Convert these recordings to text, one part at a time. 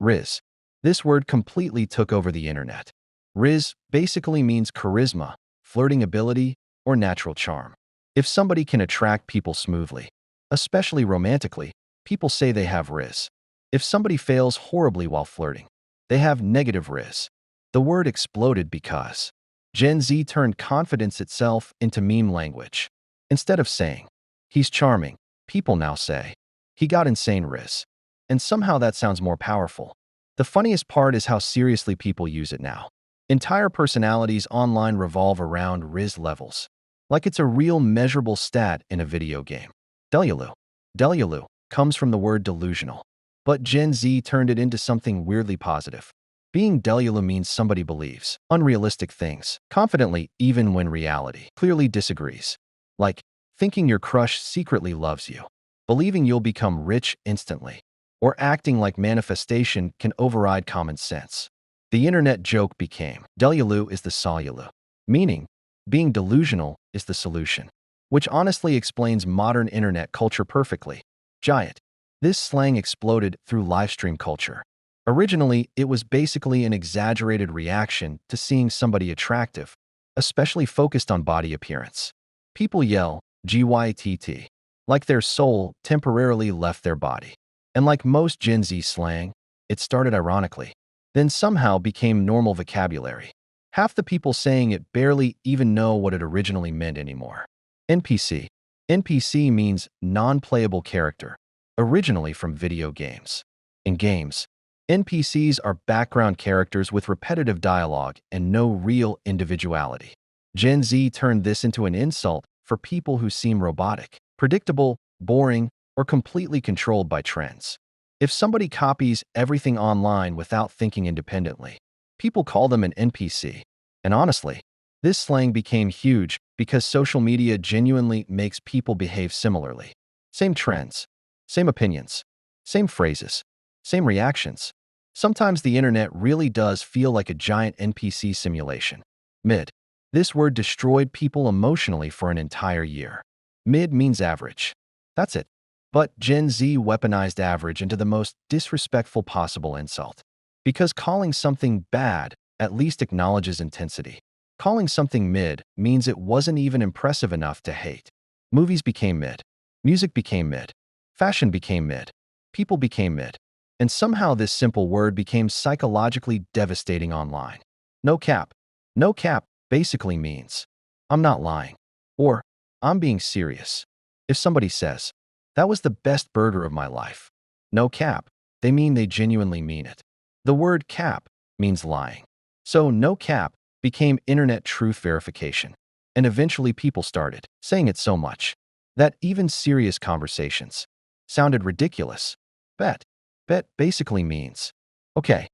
Rizz. This word completely took over the internet. Rizz basically means charisma, flirting ability, or natural charm. If somebody can attract people smoothly, especially romantically, people say they have Rizz. If somebody fails horribly while flirting, they have negative Rizz. The word exploded because Gen Z turned confidence itself into meme language. Instead of saying, "He's charming," people now say, "He got insane Rizz." And somehow that sounds more powerful. The funniest part is how seriously people use it now. Entire personalities online revolve around Rizz levels, like it's a real measurable stat in a video game. Delulu. Delulu comes from the word delusional, but Gen Z turned it into something weirdly positive. Being Delulu means somebody believes unrealistic things confidently even when reality clearly disagrees. Like thinking your crush secretly loves you, believing you'll become rich instantly, or acting like manifestation can override common sense. The internet joke became, Delulu is the solulu, meaning being delusional is the solution, which honestly explains modern internet culture perfectly. Gyatt. This slang exploded through livestream culture. Originally, it was basically an exaggerated reaction to seeing somebody attractive, especially focused on body appearance. People yell, GYTT, like their soul temporarily left their body. And like most Gen Z slang, it started ironically, then somehow became normal vocabulary. Half the people saying it barely even know what it originally meant anymore. NPC. NPC means non-playable character, originally from video games. In games, NPCs are background characters with repetitive dialogue and no real individuality. Gen Z turned this into an insult for people who seem robotic, predictable, boring, or completely controlled by trends. If somebody copies everything online without thinking independently, people call them an NPC. And honestly, this slang became huge because social media genuinely makes people behave similarly. Same trends, same opinions, same phrases, same reactions. Sometimes the internet really does feel like a giant NPC simulation. Mid. This word destroyed people emotionally for an entire year. Mid means average. That's it. But Gen Z weaponized average into the most disrespectful possible insult. Because calling something bad at least acknowledges intensity. Calling something mid means it wasn't even impressive enough to hate. Movies became mid. Music became mid. Fashion became mid. People became mid. And somehow this simple word became psychologically devastating online. No cap. No cap basically means, "I'm not lying," or "I'm being serious." If somebody says, "That was the best burger of my life," no cap, they mean they genuinely mean it. The word cap means lying. So no cap became internet truth verification. And eventually people started saying it so much that even serious conversations sounded ridiculous. Bet. Bet basically means, "Okay,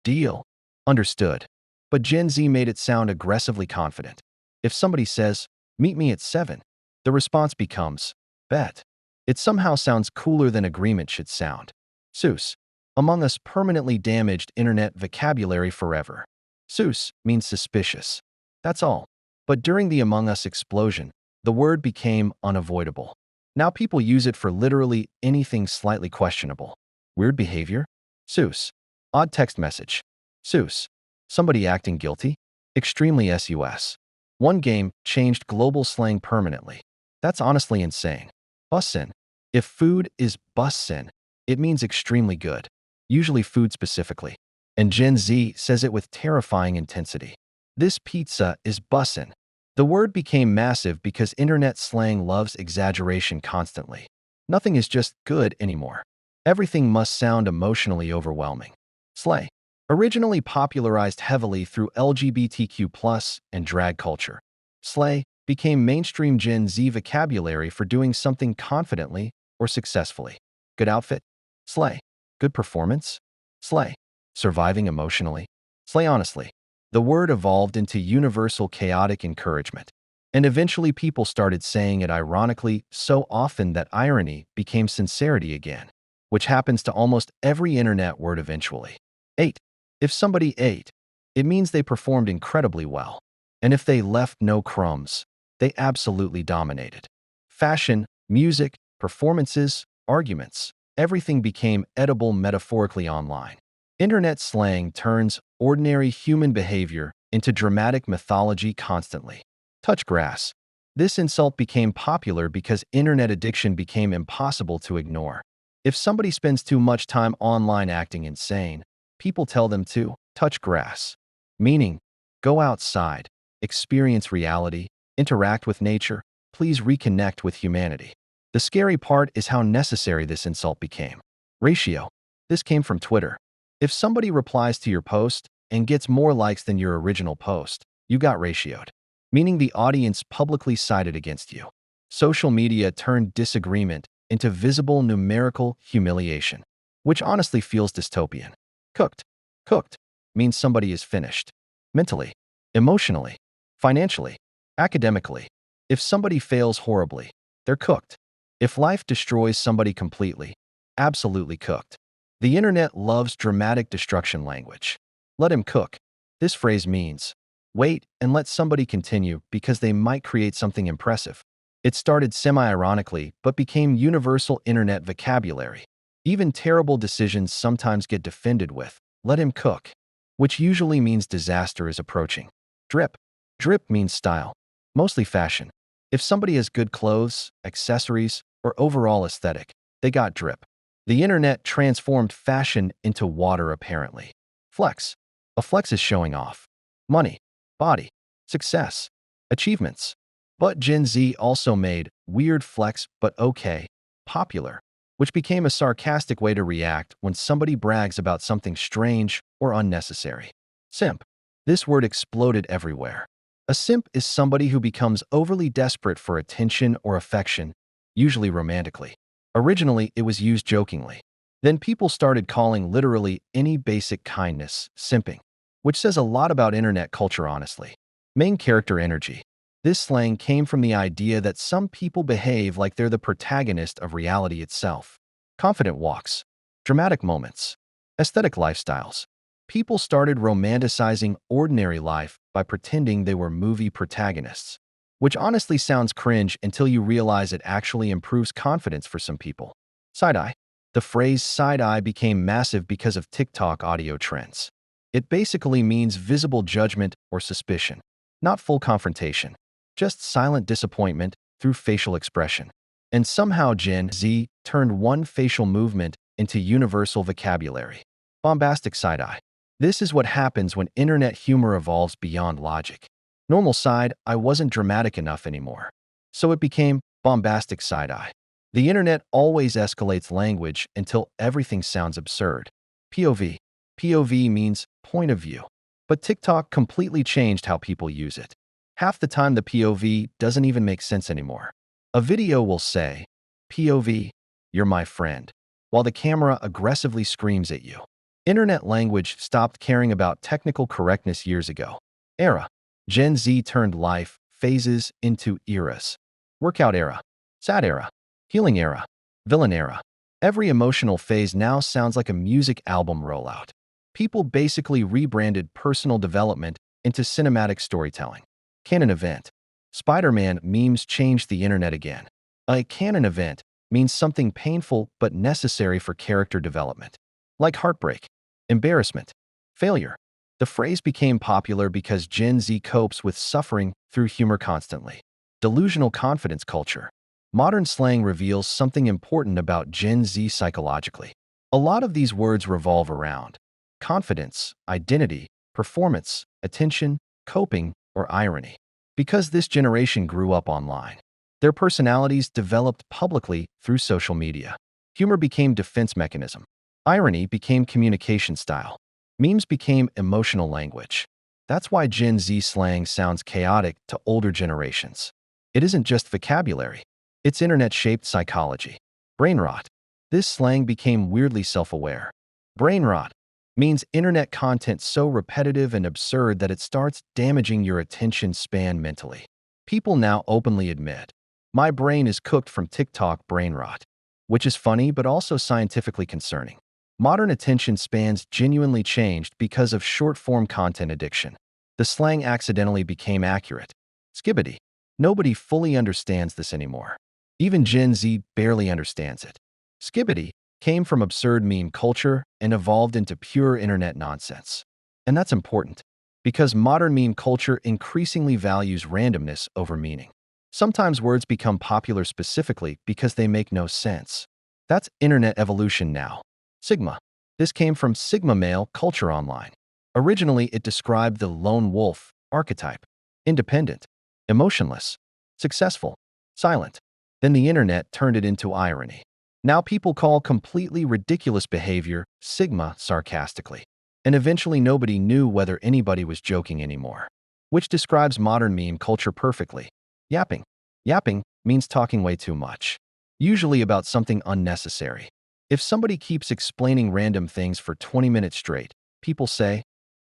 deal, understood." But Gen Z made it sound aggressively confident. If somebody says, "Meet me at 7," the response becomes, "Bet." It somehow sounds cooler than agreement should sound. Seuss. Among Us permanently damaged internet vocabulary forever. Seuss means suspicious. That's all. But during the Among Us explosion, the word became unavoidable. Now people use it for literally anything slightly questionable. Weird behavior? Seuss. Odd text message? Seuss. Somebody acting guilty? Extremely sus. One game changed global slang permanently. That's honestly insane. Bussin. If food is bussin, it means extremely good, usually food specifically. And Gen Z says it with terrifying intensity. This pizza is bussin. The word became massive because internet slang loves exaggeration constantly. Nothing is just good anymore. Everything must sound emotionally overwhelming. Slay. Originally popularized heavily through LGBTQ+ and drag culture, slay became mainstream Gen Z vocabulary for doing something confidently or successfully. Good outfit? Slay. Good performance? Slay. Surviving emotionally? Slay honestly. The word evolved into universal chaotic encouragement. And eventually people started saying it ironically so often that irony became sincerity again, which happens to almost every internet word eventually. 8. If somebody ate, it means they performed incredibly well. And if they left no crumbs, they absolutely dominated. Fashion, music, performances, arguments, everything became edible metaphorically online. Internet slang turns ordinary human behavior into dramatic mythology constantly. Touch grass. This insult became popular because internet addiction became impossible to ignore. If somebody spends too much time online acting insane, people tell them to touch grass, meaning go outside, experience reality, interact with nature, please reconnect with humanity. The scary part is how necessary this insult became. Ratio. This came from Twitter. If somebody replies to your post and gets more likes than your original post, you got ratioed, meaning the audience publicly sided against you. Social media turned disagreement into visible numerical humiliation, which honestly feels dystopian. Cooked. Cooked means somebody is finished. Mentally, emotionally, financially, academically. If somebody fails horribly, they're cooked. If life destroys somebody completely, absolutely cooked. The internet loves dramatic destruction language. Let him cook. This phrase means, wait and let somebody continue because they might create something impressive. It started semi-ironically but became universal internet vocabulary. Even terrible decisions sometimes get defended with, let him cook, which usually means disaster is approaching. Drip. Drip means style, mostly fashion. If somebody has good clothes, accessories, or overall aesthetic, they got drip. The internet transformed fashion into water apparently. Flex. A flex is showing off. Money, body, success, achievements. But Gen Z also made weird flex but okay popular, which became a sarcastic way to react when somebody brags about something strange or unnecessary. Simp. This word exploded everywhere. A simp is somebody who becomes overly desperate for attention or affection, usually romantically. Originally, it was used jokingly. Then people started calling literally any basic kindness simping, which says a lot about internet culture honestly. Main character energy. This slang came from the idea that some people behave like they're the protagonist of reality itself. Confident walks. Dramatic moments. Aesthetic lifestyles. People started romanticizing ordinary life by pretending they were movie protagonists, which honestly sounds cringe until you realize it actually improves confidence for some people. Side-eye. The phrase side-eye became massive because of TikTok audio trends. It basically means visible judgment or suspicion, not full confrontation, just silent disappointment through facial expression. And somehow Gen Z turned one facial movement into universal vocabulary. Bombastic side-eye. This is what happens when internet humor evolves beyond logic. Normal side, I wasn't dramatic enough anymore. So it became bombastic side-eye. The internet always escalates language until everything sounds absurd. POV. POV means point of view. But TikTok completely changed how people use it. Half the time the POV doesn't even make sense anymore. A video will say, POV, you're my friend, while the camera aggressively screams at you. Internet language stopped caring about technical correctness years ago. Era. Gen Z turned life phases into eras. Workout era, sad era, healing era, villain era. Every emotional phase now sounds like a music album rollout. People basically rebranded personal development into cinematic storytelling. Canon event. Spider-Man memes changed the internet again. A canon event means something painful but necessary for character development, like heartbreak, embarrassment, failure. The phrase became popular because Gen Z copes with suffering through humor constantly. Delusional confidence culture. Modern slang reveals something important about Gen Z psychologically. A lot of these words revolve around confidence, identity, performance, attention, coping, or irony. Because this generation grew up online, their personalities developed publicly through social media. Humor became defense mechanism. Irony became communication style. Memes became emotional language. That's why Gen Z slang sounds chaotic to older generations. It isn't just vocabulary. It's internet-shaped psychology. Brainrot. This slang became weirdly self-aware. Brainrot means internet content so repetitive and absurd that it starts damaging your attention span mentally. People now openly admit, my brain is cooked from TikTok brainrot, which is funny but also scientifically concerning. Modern attention spans genuinely changed because of short-form content addiction. The slang accidentally became accurate. Skibidi. Nobody fully understands this anymore. Even Gen Z barely understands it. Skibidi came from absurd meme culture and evolved into pure internet nonsense. And that's important, because modern meme culture increasingly values randomness over meaning. Sometimes words become popular specifically because they make no sense. That's internet evolution now. Sigma. This came from Sigma male culture online. Originally, it described the lone wolf archetype: independent, emotionless, successful, silent. Then the internet turned it into irony. Now people call completely ridiculous behavior Sigma sarcastically. And eventually nobody knew whether anybody was joking anymore. Which describes modern meme culture perfectly. Yapping. Yapping means talking way too much, usually about something unnecessary. If somebody keeps explaining random things for 20 minutes straight, people say,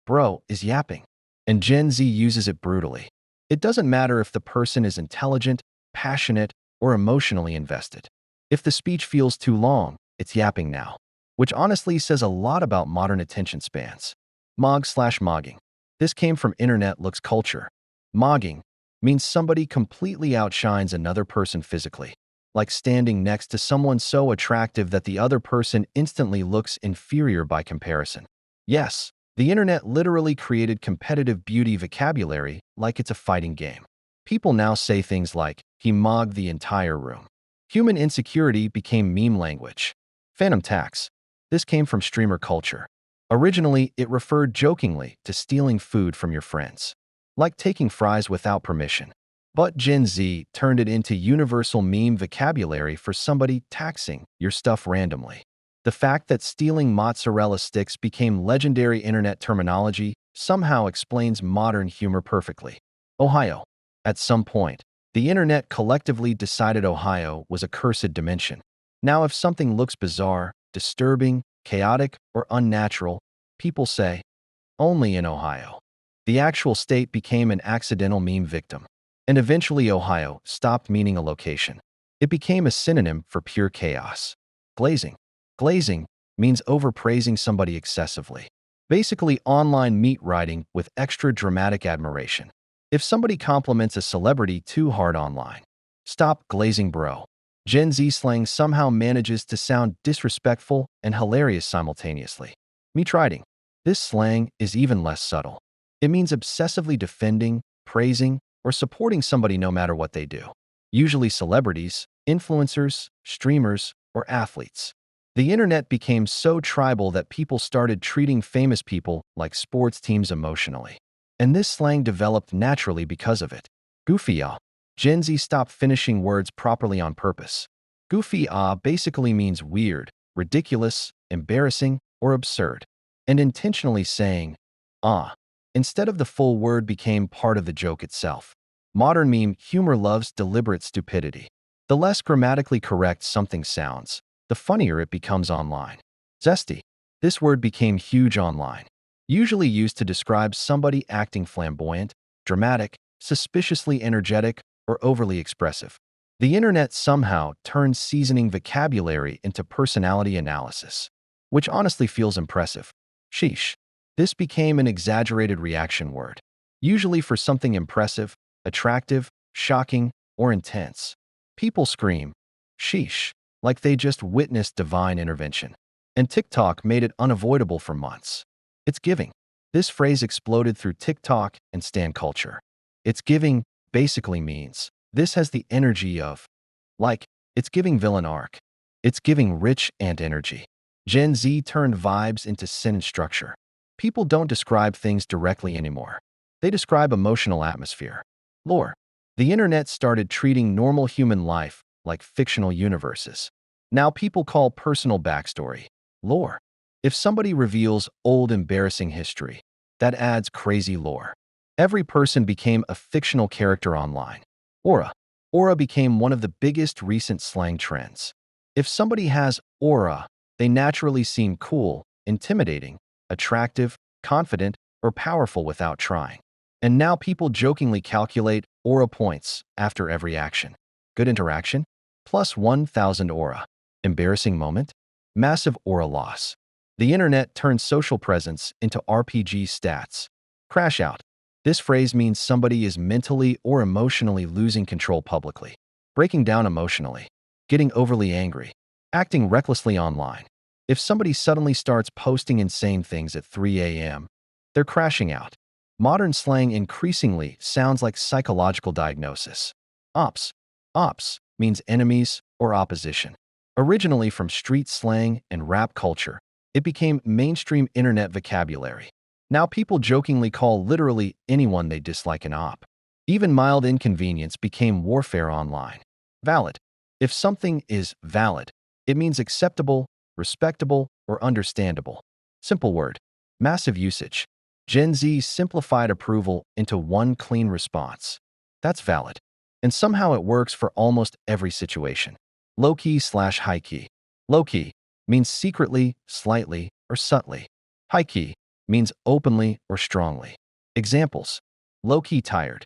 "Bro is yapping." And Gen Z uses it brutally. It doesn't matter if the person is intelligent, passionate, or emotionally invested. If the speech feels too long, it's yapping now. Which honestly says a lot about modern attention spans. Mogging. This came from internet looks culture. Mogging means somebody completely outshines another person physically, like standing next to someone so attractive that the other person instantly looks inferior by comparison. Yes, the internet literally created competitive beauty vocabulary like it's a fighting game. People now say things like, "He mogged the entire room." Human insecurity became meme language. Fanum tax. This came from streamer culture. Originally, it referred jokingly to stealing food from your friends, like taking fries without permission. But Gen Z turned it into universal meme vocabulary for somebody taxing your stuff randomly. The fact that stealing mozzarella sticks became legendary internet terminology somehow explains modern humor perfectly. Ohio. At some point, the internet collectively decided Ohio was a cursed dimension. Now if something looks bizarre, disturbing, chaotic, or unnatural, people say, "Only in Ohio." The actual state became an accidental meme victim. And eventually Ohio stopped meaning a location. It became a synonym for pure chaos. Glazing. Glazing means overpraising somebody excessively. Basically online meatriding with extra dramatic admiration. If somebody compliments a celebrity too hard online, stop glazing, bro. Gen Z slang somehow manages to sound disrespectful and hilarious simultaneously. Meatriding. This slang is even less subtle. It means obsessively defending, praising, or supporting somebody no matter what they do. Usually celebrities, influencers, streamers, or athletes. The internet became so tribal that people started treating famous people like sports teams emotionally. And this slang developed naturally because of it. Goofy ah. Gen Z stopped finishing words properly on purpose. Goofy ah basically means weird, ridiculous, embarrassing, or absurd. And intentionally saying, ah, instead of the full word became part of the joke itself. Modern meme humor loves deliberate stupidity. The less grammatically correct something sounds, the funnier it becomes online. Zesty. This word became huge online. Usually used to describe somebody acting flamboyant, dramatic, suspiciously energetic, or overly expressive. The internet somehow turned seasoning vocabulary into personality analysis, which honestly feels impressive. Sheesh. This became an exaggerated reaction word, usually for something impressive, attractive, shocking, or intense. People scream, "Sheesh," like they just witnessed divine intervention. And TikTok made it unavoidable for months. It's giving. This phrase exploded through TikTok and stan culture. It's giving basically means this has the energy of, like, it's giving villain arc. It's giving rich ant energy. Gen Z turned vibes into sentence structure. People don't describe things directly anymore. They describe emotional atmosphere. Lore. The internet started treating normal human life like fictional universes. Now people call personal backstory lore. If somebody reveals old embarrassing history, that adds crazy lore. Every person became a fictional character online. Aura. Aura became one of the biggest recent slang trends. If somebody has aura, they naturally seem cool, intimidating, attractive, confident, or powerful without trying. And now people jokingly calculate aura points after every action. Good interaction? Plus 1,000 aura. Embarrassing moment? Massive aura loss. The internet turned social presence into RPG stats. Crash out. This phrase means somebody is mentally or emotionally losing control publicly. Breaking down emotionally. Getting overly angry. Acting recklessly online. If somebody suddenly starts posting insane things at 3 a.m., they're crashing out. Modern slang increasingly sounds like psychological diagnosis. Opps. Opps means enemies or opposition. Originally from street slang and rap culture, it became mainstream internet vocabulary. Now people jokingly call literally anyone they dislike an op. Even mild inconvenience became warfare online. Valid. If something is valid, it means acceptable, respectable, or understandable. Simple word. Massive usage. Gen Z simplified approval into one clean response. That's valid. And somehow it works for almost every situation. Lowkey/Highkey. Lowkey means secretly, slightly, or subtly. Highkey means openly or strongly. Examples. Lowkey tired.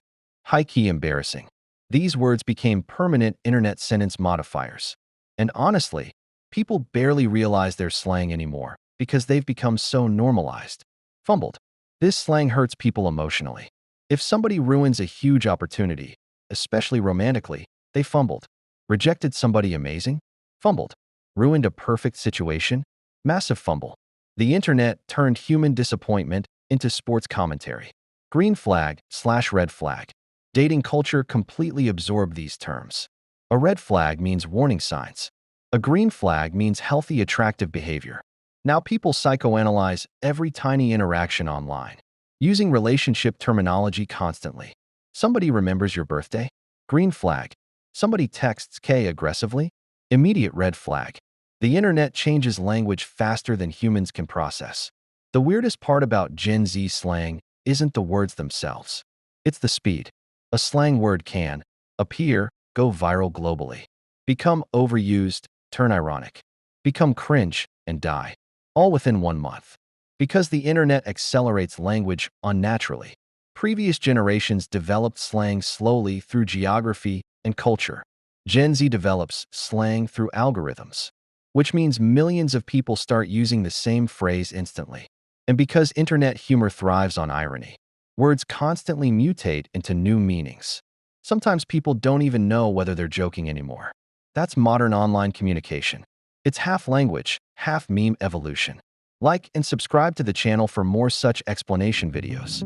Highkey embarrassing. These words became permanent internet sentence modifiers. And honestly, people barely realize their slang anymore because they've become so normalized. Fumbled. This slang hurts people emotionally. If somebody ruins a huge opportunity, especially romantically, they fumbled. Rejected somebody amazing? Fumbled. Ruined a perfect situation? Massive fumble. The internet turned human disappointment into sports commentary. Green flag/red flag. Dating culture completely absorbed these terms. A red flag means warning signs. A green flag means healthy, attractive behavior. Now people psychoanalyze every tiny interaction online, using relationship terminology constantly. Somebody remembers your birthday? Green flag. Somebody texts K aggressively? Immediate red flag. The internet changes language faster than humans can process. The weirdest part about Gen Z slang isn't the words themselves. It's the speed. A slang word can appear, go viral globally, become overused, turn ironic, become cringe, and die, all within 1 month. Because the internet accelerates language unnaturally. Previous generations developed slang slowly through geography and culture. Gen Z develops slang through algorithms, which means millions of people start using the same phrase instantly. And because internet humor thrives on irony, words constantly mutate into new meanings. Sometimes people don't even know whether they're joking anymore. That's modern online communication. It's half language, half meme evolution. Like and subscribe to the channel for more such explanation videos.